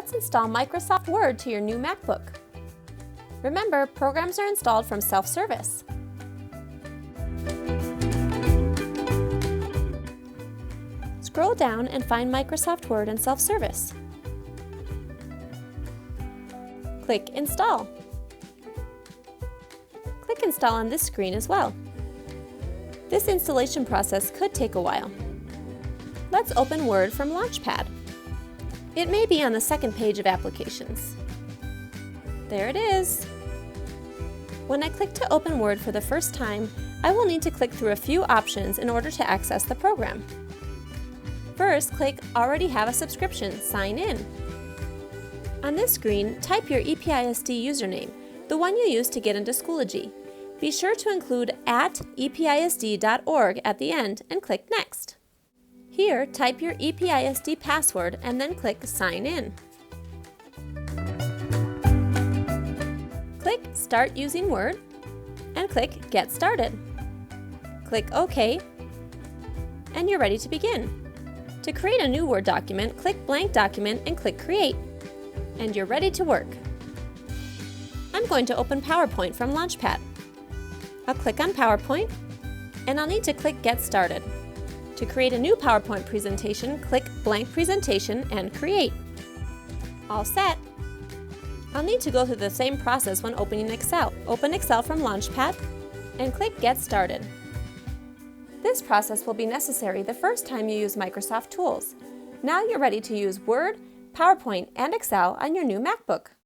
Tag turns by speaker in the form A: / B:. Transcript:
A: let's install Microsoft Word to your new MacBook. Remember, programs are installed from self-service. Scroll down and find Microsoft Word in self-service. Click Install. Click Install on this screen as well. This installation process could take a while. Let's open Word from Launchpad. It may be on the second page of Applications. There it is. When I click to open Word for the first time, I will need to click through a few options in order to access the program. First, click Already Have a Subscription, Sign In. On this screen, type your EPISD username, the one you used to get into Schoology. Be sure to include @episd.org at the end and click Next. Here, type your EPISD password and then click Sign In. Click Start Using Word and click Get Started. Click OK and you're ready to begin. To create a new Word document, click Blank Document and click Create. And you're ready to work. I'm going to open PowerPoint from Launchpad. I'll click on PowerPoint and I'll need to click Get Started. To create a new PowerPoint presentation, click Blank Presentation and Create. All set. I'll need to go through the same process when opening Excel. Open Excel from Launchpad and click Get Started. This process will be necessary the first time you use Microsoft Tools. Now you're ready to use Word, PowerPoint, and Excel on your new MacBook.